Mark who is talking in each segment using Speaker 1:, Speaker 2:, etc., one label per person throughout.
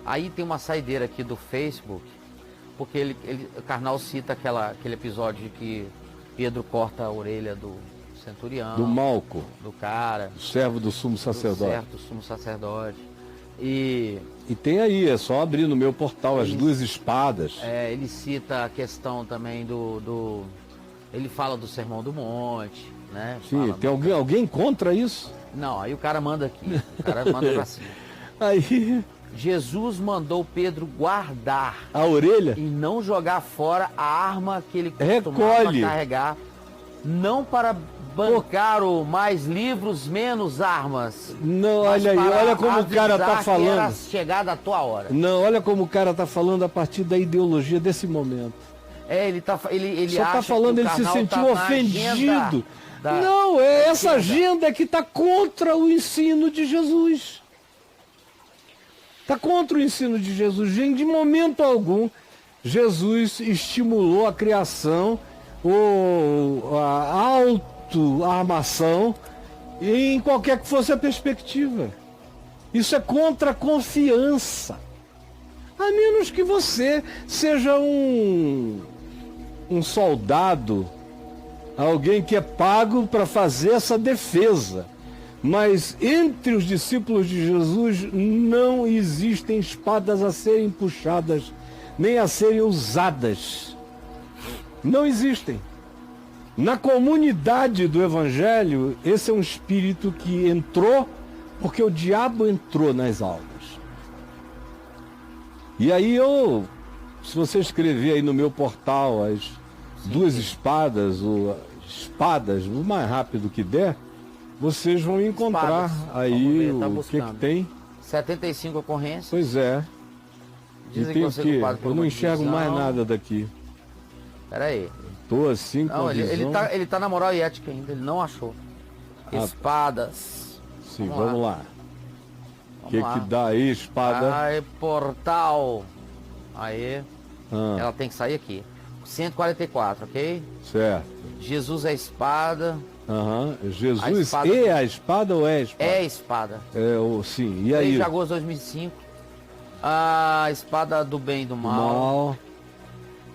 Speaker 1: Aí tem uma saideira aqui do Facebook, porque o Karnal cita aquele episódio de que Pedro corta a orelha do centurião.
Speaker 2: Do Malco.
Speaker 1: Do cara.
Speaker 2: Do servo do sumo sacerdote.
Speaker 1: Do sumo sacerdote. E
Speaker 2: tem aí, é só abrir no meu portal as duas espadas.
Speaker 1: Ele cita a questão também ele fala do Sermão do Monte, né?
Speaker 2: Sim, tem alguém contra isso?
Speaker 1: Não, aí o cara manda aqui, o cara manda pra cima.
Speaker 2: Aí...
Speaker 1: Jesus mandou Pedro guardar
Speaker 2: a orelha
Speaker 1: e não jogar fora a arma que ele costumava carregar, não para bancar o mais livros, menos armas.
Speaker 2: Não, olha aí, olha como o cara tá falando.
Speaker 1: Era chegada a tua hora.
Speaker 2: Não, olha como o cara tá falando a partir da ideologia desse momento.
Speaker 1: Ele
Speaker 2: só tá falando, ele se sentiu ofendido. Não, é essa agenda que tá contra o ensino de Jesus. Está contra o ensino de Jesus. De momento algum, Jesus estimulou a criação ou a autoarmação em qualquer que fosse a perspectiva. Isso é contra a confiança. A menos que você seja um soldado, alguém que é pago para fazer essa defesa. Mas entre os discípulos de Jesus não existem espadas a serem puxadas, nem a serem usadas. Não existem. Na comunidade do Evangelho, esse é um espírito que entrou porque o diabo entrou nas almas. E aí se você escrever aí no meu portal as duas espadas, ou espadas, o mais rápido que der, vocês vão encontrar aí o que tem.
Speaker 1: 75 ocorrências.
Speaker 2: Pois é.
Speaker 1: Dizem que você é culpado por
Speaker 2: eu não enxergo mais nada daqui.
Speaker 1: Peraí.
Speaker 2: Tô assim
Speaker 1: não, ele tá na moral e ética ainda, ele não achou. Espadas.
Speaker 2: Sim, vamos lá. O que dá aí, espada?
Speaker 1: Aí, portal. Aí. Ela tem que sair aqui. 144, ok?
Speaker 2: Certo.
Speaker 1: Jesus é a espada.
Speaker 2: Jesus a espada e a espada ou é a espada?
Speaker 1: É a espada.
Speaker 2: Sim. E aí?
Speaker 1: 3 de agosto de 2005. A espada do bem e do mal.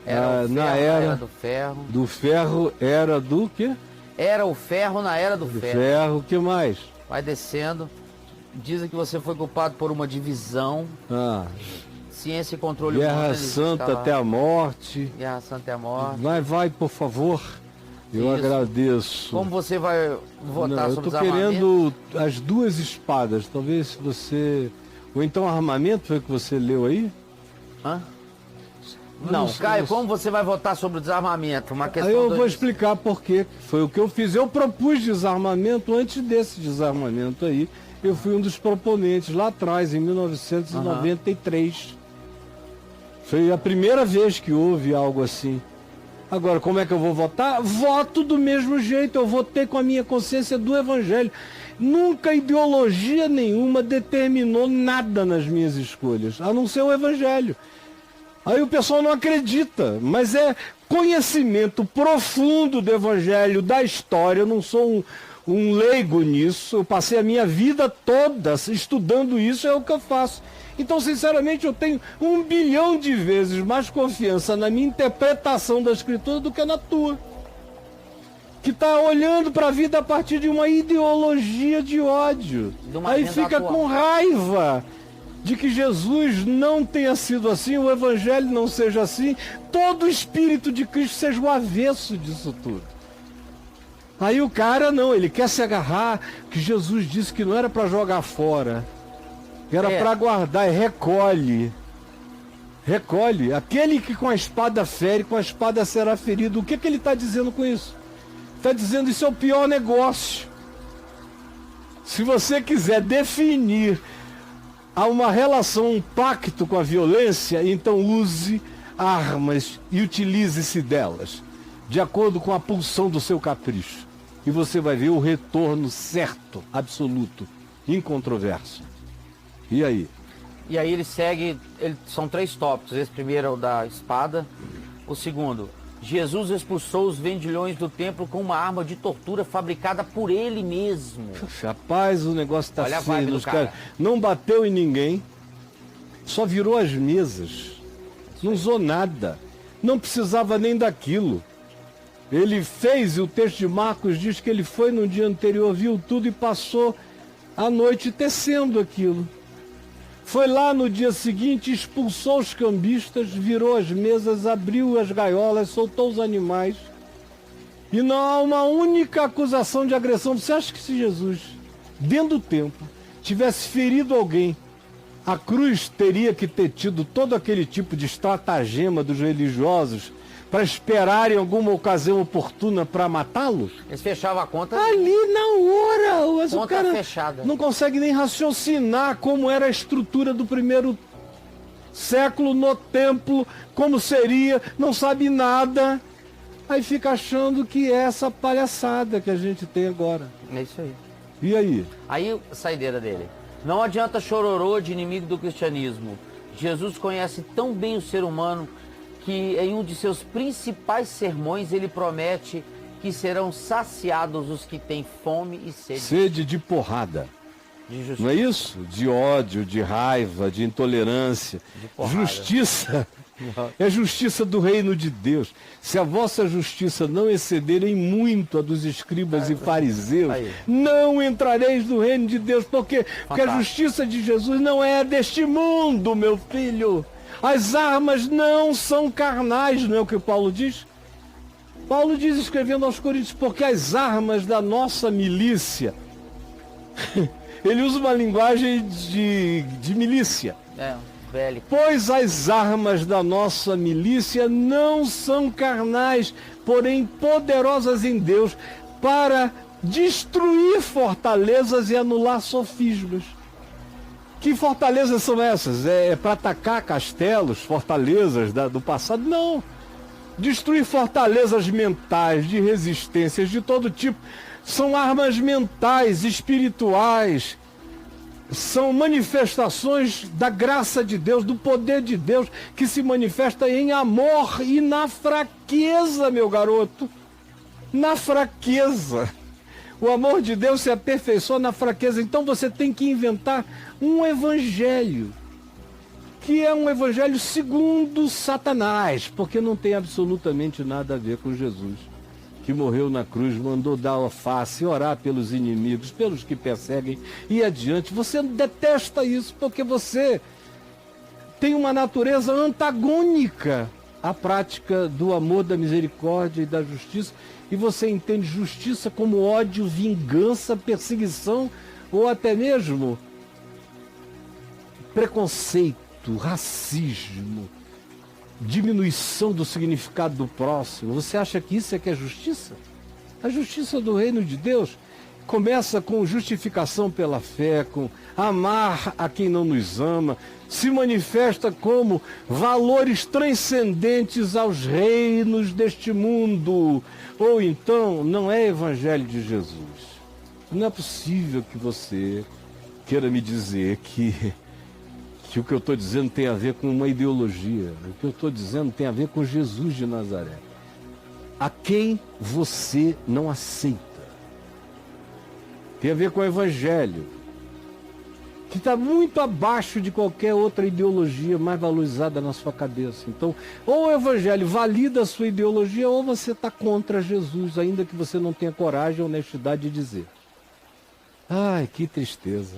Speaker 1: Era
Speaker 2: na era
Speaker 1: do ferro.
Speaker 2: Do ferro era do quê?
Speaker 1: Era o ferro na era do ferro.
Speaker 2: O que mais?
Speaker 1: Vai descendo. Dizem que você foi culpado por uma divisão. Ciência e controle humano.
Speaker 2: Guerra Santa até a morte.
Speaker 1: Guerra Santa até a morte.
Speaker 2: Vai, por favor. Eu agradeço.
Speaker 1: Como você vai votar sobre
Speaker 2: desarmamento? Eu estou querendo as duas espadas. Talvez se você... Ou então armamento, foi o que você leu aí?
Speaker 1: Não, Caio, como você vai votar sobre o desarmamento? Uma questão
Speaker 2: aí eu vou explicar por quê. Foi o que eu fiz. Eu propus desarmamento antes desse desarmamento aí. Eu fui um dos proponentes lá atrás, em 1993. Foi a primeira vez que houve algo assim. Agora, como é que eu vou votar? Voto do mesmo jeito, eu votei com a minha consciência do Evangelho. Nunca ideologia nenhuma determinou nada nas minhas escolhas, a não ser o Evangelho. Aí o pessoal não acredita, mas é conhecimento profundo do Evangelho, da história. Eu não sou um leigo nisso, eu passei a minha vida toda estudando isso, é o que eu faço. Então, sinceramente, eu tenho 1 bilhão de vezes mais confiança na minha interpretação da Escritura do que na tua. Que está olhando para a vida a partir de uma ideologia de ódio. Aí fica com raiva de que Jesus não tenha sido assim, o Evangelho não seja assim, todo o Espírito de Cristo seja o avesso disso tudo. Aí o cara não, ele quer se agarrar, que Jesus disse que não era para jogar fora. Era para guardar, recolhe. Recolhe. Aquele que com a espada fere, com a espada será ferido. O que ele está dizendo com isso? Está dizendo isso é o pior negócio. Se você quiser definir uma relação, um pacto com a violência, então use armas e utilize-se delas, de acordo com a pulsão do seu capricho. E você vai ver o retorno certo, absoluto, incontroverso. E aí?
Speaker 1: E aí ele segue, são 3 tópicos. Esse primeiro é o da espada. O segundo, Jesus expulsou os vendilhões do templo com uma arma de tortura fabricada por ele mesmo.
Speaker 2: Rapaz, o negócio tá feio nos caras. Não bateu em ninguém. só virou as mesas, não usou nada, não precisava nem daquilo. Ele fez, e o texto de Marcos diz que ele foi no dia anterior, viu tudo e passou a noite tecendo aquilo. Foi lá no dia seguinte, expulsou os cambistas, virou as mesas, abriu as gaiolas, soltou os animais. E não há uma única acusação de agressão. Você acha que se Jesus, dentro do templo, tivesse ferido alguém, a cruz teria que ter tido todo aquele tipo de estratagema dos religiosos para esperarem alguma ocasião oportuna para matá-lo?
Speaker 1: Eles fechavam a conta.
Speaker 2: Ali na hora, mas
Speaker 1: Conta
Speaker 2: o cara
Speaker 1: fechada.
Speaker 2: não consegue nem raciocinar como era a estrutura do primeiro século no templo, como seria, não sabe nada. Aí fica achando que é essa palhaçada que a gente tem agora.
Speaker 1: É isso aí.
Speaker 2: E aí?
Speaker 1: Aí, a saideira dele. Não adianta chororô de inimigo do cristianismo. Jesus conhece tão bem o ser humano que em um de seus principais sermões ele promete que serão saciados os que têm fome e sede.
Speaker 2: Sede de porrada.
Speaker 1: De justiça.
Speaker 2: Não é isso? De ódio, de raiva, de intolerância.
Speaker 1: De porrada.
Speaker 2: Justiça. É justiça do reino de Deus. Se a vossa justiça não exceder em muito a dos escribas e fariseus,
Speaker 1: aí.
Speaker 2: não entrareis no reino de Deus. Por quê? Porque a
Speaker 1: Fantástico.
Speaker 2: justiça de Jesus não é deste mundo, meu filho. As armas não são carnais, não é o que Paulo diz? Paulo diz, escrevendo aos Coríntios, porque as armas da nossa milícia, ele usa uma linguagem de milícia.
Speaker 1: É, velho.
Speaker 2: Pois as armas da nossa milícia não são carnais, porém poderosas em Deus, para destruir fortalezas e anular sofismas. Que fortalezas são essas? É para atacar castelos, fortalezas do passado? Não. Destruir fortalezas mentais, de resistências de todo tipo. São armas mentais, espirituais. São manifestações da graça de Deus, do poder de Deus, que se manifesta em amor e na fraqueza, meu garoto. Na fraqueza. O amor de Deus se aperfeiçoa na fraqueza. Então você tem que inventar um evangelho, que é um evangelho segundo Satanás, porque não tem absolutamente nada a ver com Jesus, que morreu na cruz, mandou dar a face, orar pelos inimigos, pelos que perseguem e adiante. Você detesta isso porque você tem uma natureza antagônica à prática do amor, da misericórdia e da justiça, e você entende justiça como ódio, vingança, perseguição ou até mesmo preconceito, racismo, diminuição do significado do próximo. Você acha que isso é que é justiça? A justiça do reino de Deus começa com justificação pela fé, com amar a quem não nos ama, se manifesta como valores transcendentes aos reinos deste mundo. Ou então, não é evangelho de Jesus. Não é possível que você queira me dizer que o que eu estou dizendo tem a ver com uma ideologia. O que eu estou dizendo tem a ver com Jesus de Nazaré. A quem você não aceita. Tem a ver com o evangelho, que está muito abaixo de qualquer outra ideologia mais valorizada na sua cabeça. Então, ou o evangelho valida a sua ideologia, ou você está contra Jesus, ainda que você não tenha coragem ou honestidade de dizer. Ai, que tristeza.